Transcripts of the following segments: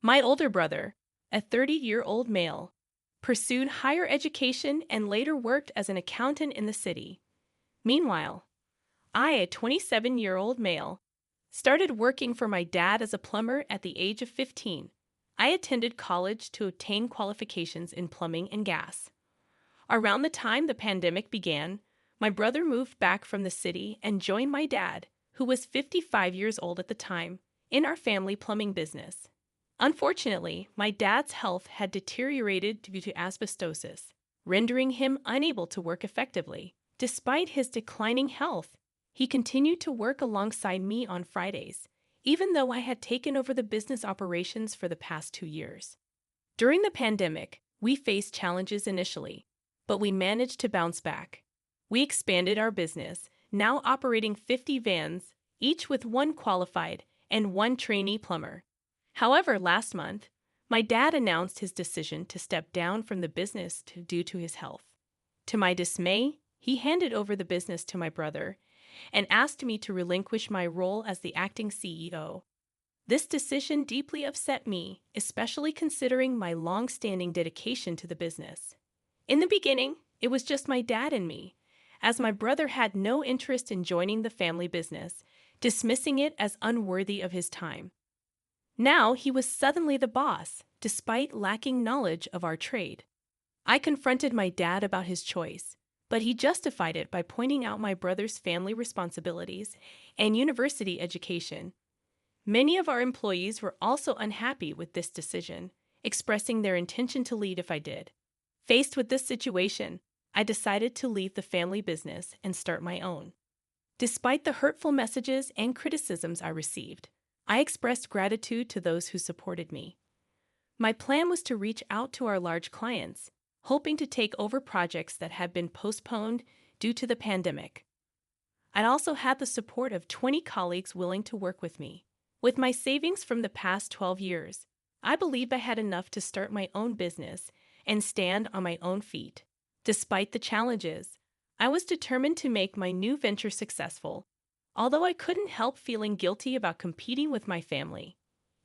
My older brother, a 30-year-old male, pursued higher education and later worked as an accountant in the city. Meanwhile, I, a 27-year-old male, started working for my dad as a plumber at the age of 15. I attended college to obtain qualifications in plumbing and gas. Around the time the pandemic began, my brother moved back from the city and joined my dad, who was 55 years old at the time, in our family plumbing business. Unfortunately, my dad's health had deteriorated due to asbestosis, rendering him unable to work effectively. Despite his declining health, he continued to work alongside me on Fridays, even though I had taken over the business operations for the past 2 years. During the pandemic, we faced challenges initially, but we managed to bounce back. We expanded our business, now operating 50 vans, each with one qualified and one trainee plumber. However, last month, my dad announced his decision to step down from the business due to his health. To my dismay, he handed over the business to my brother and asked me to relinquish my role as the acting CEO. This decision deeply upset me, especially considering my long-standing dedication to the business. In the beginning, it was just my dad and me, as my brother had no interest in joining the family business, dismissing it as unworthy of his time. Now he was suddenly the boss, despite lacking knowledge of our trade. I confronted my dad about his choice, but he justified it by pointing out my brother's family responsibilities and university education. Many of our employees were also unhappy with this decision, expressing their intention to leave if I did. Faced with this situation, I decided to leave the family business and start my own. Despite the hurtful messages and criticisms I received, I expressed gratitude to those who supported me. My plan was to reach out to our large clients, hoping to take over projects that had been postponed due to the pandemic. I also had the support of 20 colleagues willing to work with me. With my savings from the past 12 years, I believed I had enough to start my own business and stand on my own feet. Despite the challenges, I was determined to make my new venture successful, although I couldn't help feeling guilty about competing with my family.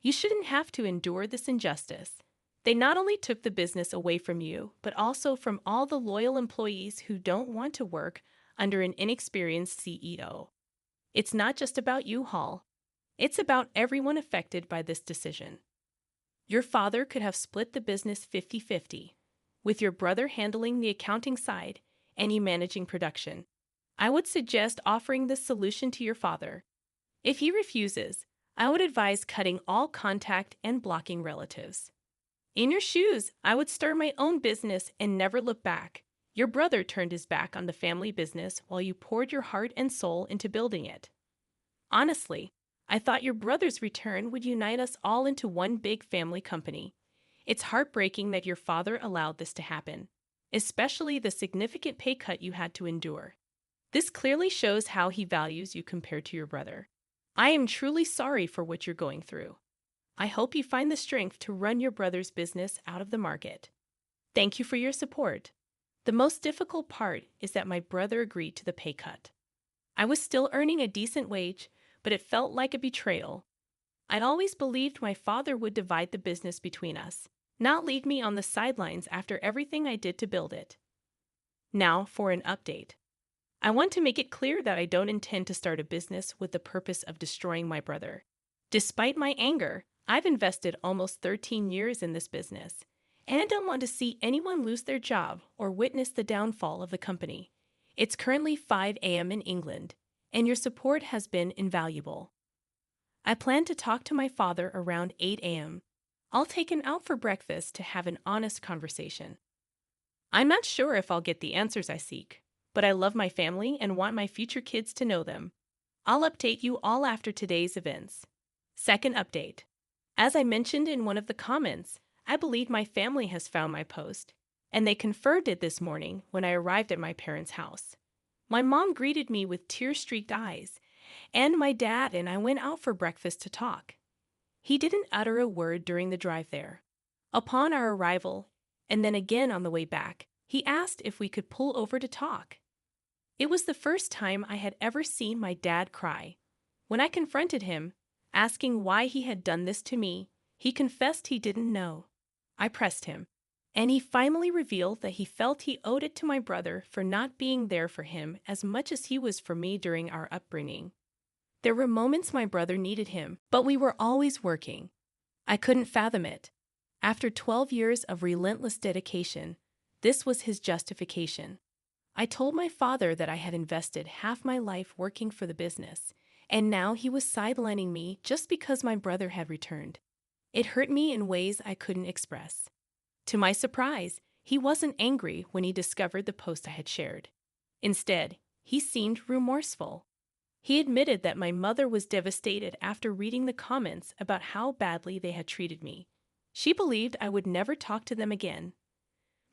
You shouldn't have to endure this injustice. They not only took the business away from you, but also from all the loyal employees who don't want to work under an inexperienced CEO. It's not just about you, Hall. It's about everyone affected by this decision. Your father could have split the business 50-50, with your brother handling the accounting side and you managing production. I would suggest offering this solution to your father. If he refuses, I would advise cutting all contact and blocking relatives. In your shoes, I would start my own business and never look back. Your brother turned his back on the family business while you poured your heart and soul into building it. Honestly, I thought your brother's return would unite us all into one big family company. It's heartbreaking that your father allowed this to happen, especially the significant pay cut you had to endure. This clearly shows how he values you compared to your brother. I am truly sorry for what you're going through. I hope you find the strength to run your brother's business out of the market. Thank you for your support. The most difficult part is that my brother agreed to the pay cut. I was still earning a decent wage, but it felt like a betrayal. I'd always believed my father would divide the business between us, not leave me on the sidelines after everything I did to build it. Now for an update. I want to make it clear that I don't intend to start a business with the purpose of destroying my brother. Despite my anger, I've invested almost 13 years in this business, and I don't want to see anyone lose their job or witness the downfall of the company. It's currently 5 a.m. in England, and your support has been invaluable. I plan to talk to my father around 8 a.m. I'll take him out for breakfast to have an honest conversation. I'm not sure if I'll get the answers I seek, but I love my family and want my future kids to know them. I'll update you all after today's events. Second update. As I mentioned in one of the comments, I believe my family has found my post, and they confirmed it this morning when I arrived at my parents' house. My mom greeted me with tear-streaked eyes, and my dad and I went out for breakfast to talk. He didn't utter a word during the drive there. Upon our arrival, and then again on the way back, he asked if we could pull over to talk. It was the first time I had ever seen my dad cry. When I confronted him, asking why he had done this to me, He confessed he didn't know. I pressed him, and he finally revealed that he felt he owed it to my brother for not being there for him as much as he was for me during our upbringing. There were moments my brother needed him, but we were always working. I couldn't fathom it. After 12 years of relentless dedication, this was his justification. I told my father that I had invested half my life working for the business, and now he was sidelining me just because my brother had returned. It hurt me in ways I couldn't express. To my surprise, he wasn't angry when he discovered the post I had shared. Instead, he seemed remorseful. He admitted that my mother was devastated after reading the comments about how badly they had treated me. She believed I would never talk to them again.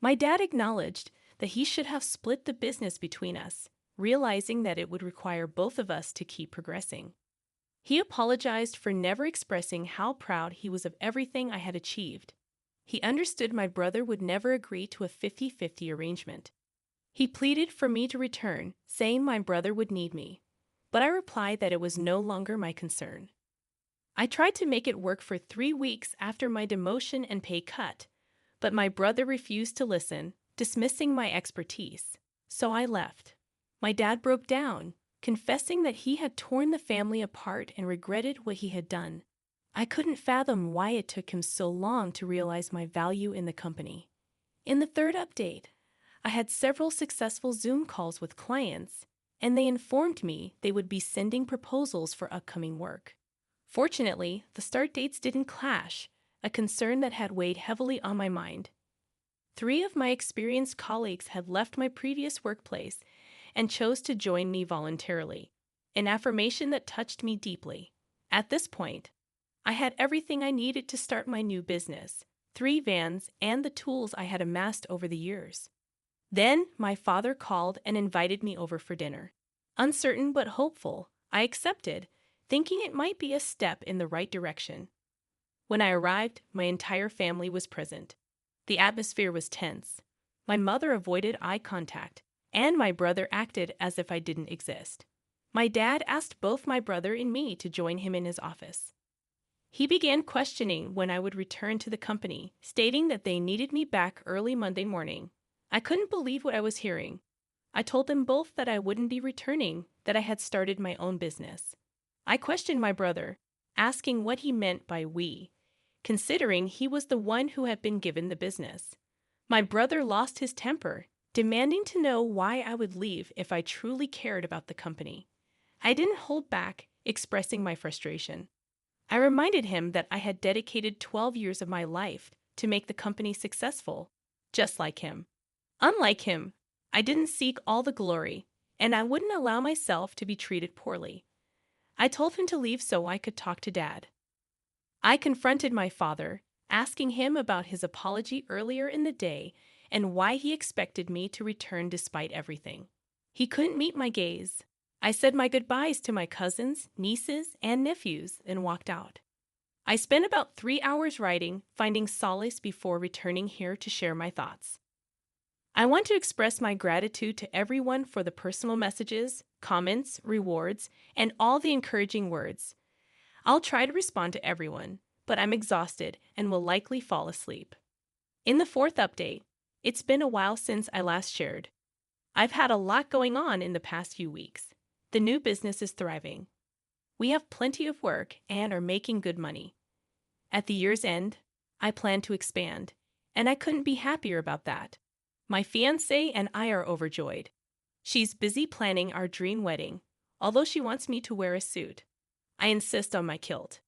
My dad acknowledged that he should have split the business between us, realizing that it would require both of us to keep progressing. He apologized for never expressing how proud he was of everything I had achieved. He understood my brother would never agree to a 50-50 arrangement. He pleaded for me to return, saying my brother would need me, but I replied that it was no longer my concern. I tried to make it work for 3 weeks after my demotion and pay cut, but my brother refused to listen, dismissing my expertise, so I left. My dad broke down, confessing that he had torn the family apart and regretted what he had done. I couldn't fathom why it took him so long to realize my value in the company. In the third update, I had several successful Zoom calls with clients, and they informed me they would be sending proposals for upcoming work. Fortunately, the start dates didn't clash, a concern that had weighed heavily on my mind. 3 of my experienced colleagues had left my previous workplace and chose to join me voluntarily, an affirmation that touched me deeply. At this point, I had everything I needed to start my new business, 3 vans, and the tools I had amassed over the years. Then my father called and invited me over for dinner. Uncertain but hopeful, I accepted, thinking it might be a step in the right direction. When I arrived, my entire family was present. The atmosphere was tense. My mother avoided eye contact, and my brother acted as if I didn't exist. My dad asked both my brother and me to join him in his office. He began questioning when I would return to the company, stating that they needed me back early Monday morning. I couldn't believe what I was hearing. I told them both that I wouldn't be returning, that I had started my own business. I questioned my brother, asking what he meant by we, considering he was the one who had been given the business. My brother lost his temper, demanding to know why I would leave if I truly cared about the company. I didn't hold back, expressing my frustration. I reminded him that I had dedicated 12 years of my life to make the company successful, just like him. Unlike him, I didn't seek all the glory, and I wouldn't allow myself to be treated poorly. I told him to leave so I could talk to Dad. I confronted my father, asking him about his apology earlier in the day and why he expected me to return despite everything. He couldn't meet my gaze. I said my goodbyes to my cousins, nieces, and nephews and walked out. I spent about 3 hours writing, finding solace before returning here to share my thoughts. I want to express my gratitude to everyone for the personal messages, comments, rewards, and all the encouraging words. I'll try to respond to everyone, but I'm exhausted and will likely fall asleep. In the 4th update, it's been a while since I last shared. I've had a lot going on in the past few weeks. The new business is thriving. We have plenty of work and are making good money. At the year's end, I plan to expand, and I couldn't be happier about that. My fiancé and I are overjoyed. She's busy planning our dream wedding, although she wants me to wear a suit. I insist on my kilt.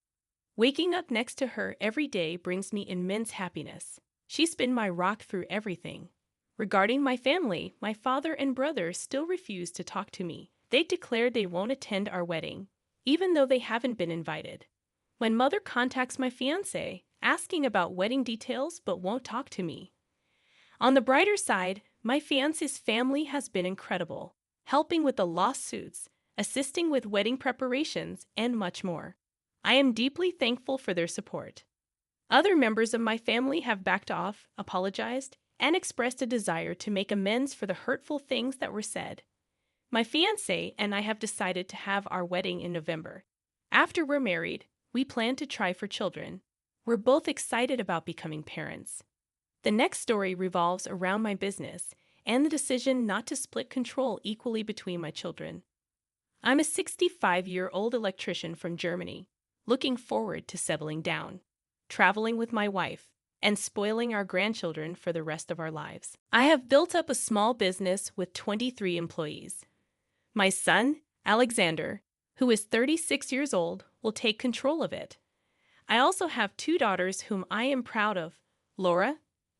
Waking up next to her every day brings me immense happiness. She's been my rock through everything. Regarding my family, my father and brother still refuse to talk to me. They declared they won't attend our wedding, even though they haven't been invited. My mother contacts my fiancé, asking about wedding details but won't talk to me. On the brighter side, my fiancé's family has been incredible, helping with the lawsuits, assisting with wedding preparations, and much more. I am deeply thankful for their support. Other members of my family have backed off, apologized, and expressed a desire to make amends for the hurtful things that were said. My fiancé and I have decided to have our wedding in November. After we're married, we plan to try for children. We're both excited about becoming parents. The next story revolves around my business and the decision not to split control equally between my children. I'm a 65-year-old electrician from Germany, looking forward to settling down, traveling with my wife, and spoiling our grandchildren for the rest of our lives. I have built up a small business with 23 employees. My son, Alexander, who is 36 years old, will take control of it. I also have two daughters whom I am proud of. Laura,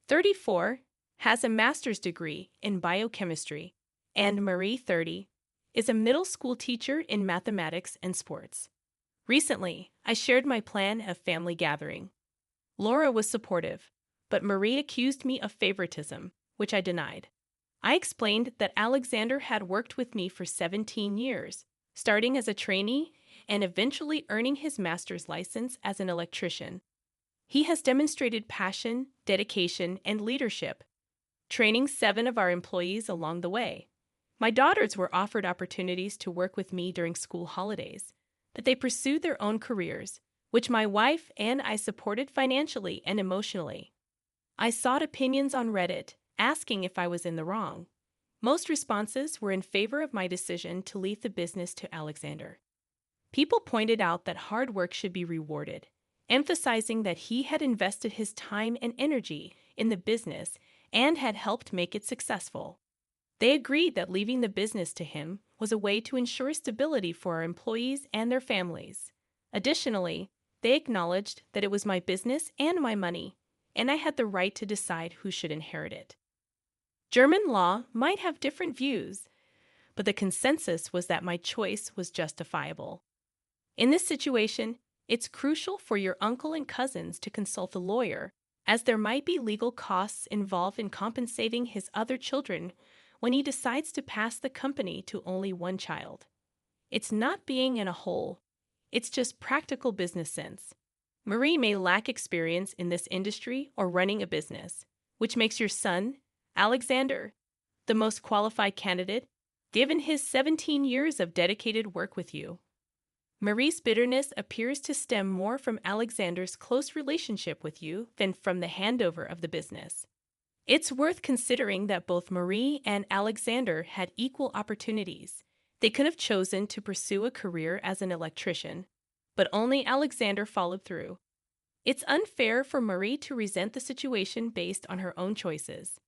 34, has a master's degree in biochemistry, and Marie, 30, is a middle school teacher in mathematics and sports. Recently, I shared my plan of family gathering. Laura was supportive, but Marie accused me of favoritism, which I denied. I explained that Alexander had worked with me for 17 years, starting as a trainee and eventually earning his master's license as an electrician. He has demonstrated passion, dedication, and leadership, training 7 of our employees along the way. My daughters were offered opportunities to work with me during school holidays, but they pursued their own careers, which my wife and I supported financially and emotionally. I sought opinions on Reddit, asking if I was in the wrong. Most responses were in favor of my decision to leave the business to Alexander. People pointed out that hard work should be rewarded, emphasizing that he had invested his time and energy in the business and had helped make it successful. They agreed that leaving the business to him was a way to ensure stability for our employees and their families. Additionally, they acknowledged that it was my business and my money, and I had the right to decide who should inherit it. German law might have different views, but the consensus was that my choice was justifiable. In this situation, it's crucial for your uncle and cousins to consult a lawyer, as there might be legal costs involved in compensating his other children when he decides to pass the company to only one child. It's not being in a hole, it's just practical business sense. Marie may lack experience in this industry or running a business, which makes your son, Alexander, the most qualified candidate, given his 17 years of dedicated work with you. Marie's bitterness appears to stem more from Alexander's close relationship with you than from the handover of the business. It's worth considering that both Marie and Alexander had equal opportunities. They could have chosen to pursue a career as an electrician, but only Alexander followed through. It's unfair for Marie to resent the situation based on her own choices.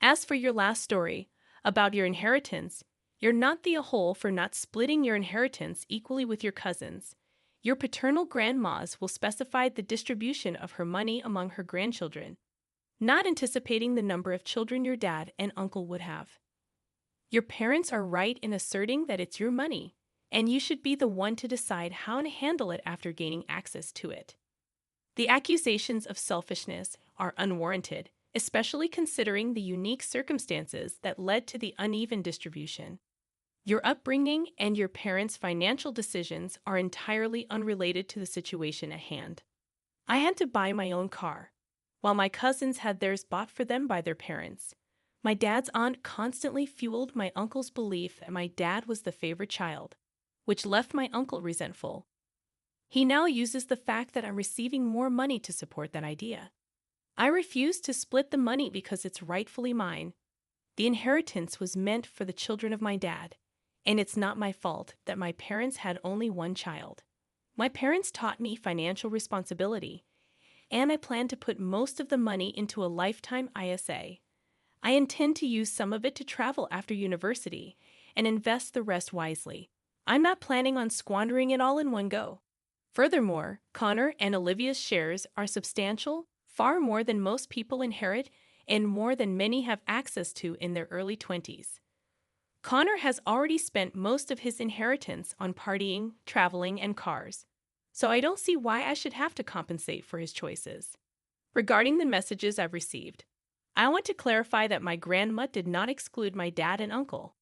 As for your last story, about your inheritance, you're not the whole for not splitting your inheritance equally with your cousins. Your paternal grandmas will specify the distribution of her money among her grandchildren, not anticipating the number of children your dad and uncle would have. Your parents are right in asserting that it's your money, and you should be the one to decide how to handle it after gaining access to it. The accusations of selfishness are unwarranted, especially considering the unique circumstances that led to the uneven distribution. Your upbringing and your parents' financial decisions are entirely unrelated to the situation at hand. I had to buy my own car, while my cousins had theirs bought for them by their parents. My dad's aunt constantly fueled my uncle's belief that my dad was the favorite child, which left my uncle resentful. He now uses the fact that I'm receiving more money to support that idea. I refuse to split the money because it's rightfully mine. The inheritance was meant for the children of my dad, and it's not my fault that my parents had only one child. My parents taught me financial responsibility, and I plan to put most of the money into a lifetime ISA. I intend to use some of it to travel after university and invest the rest wisely. I'm not planning on squandering it all in one go. Furthermore, Connor and Olivia's shares are substantial, far more than most people inherit and more than many have access to in their early 20s. Connor has already spent most of his inheritance on partying, traveling, and cars, so I don't see why I should have to compensate for his choices. Regarding the messages I've received, I want to clarify that my grandma did not exclude my dad and uncle.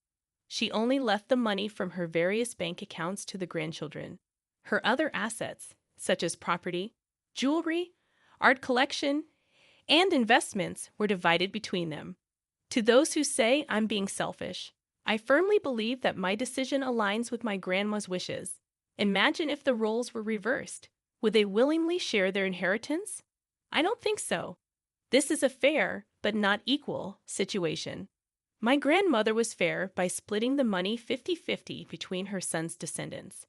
She only left the money from her various bank accounts to the grandchildren. Her other assets, such as property, jewelry, art collection, and investments, were divided between them. To those who say I'm being selfish, I firmly believe that my decision aligns with my grandma's wishes. Imagine if the roles were reversed. Would they willingly share their inheritance? I don't think so. This is a fair, but not equal, situation. My grandmother was fair by splitting the money 50-50 between her son's descendants.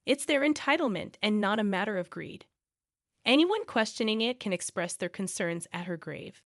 It's their entitlement and not a matter of greed. Anyone questioning it can express their concerns at her grave.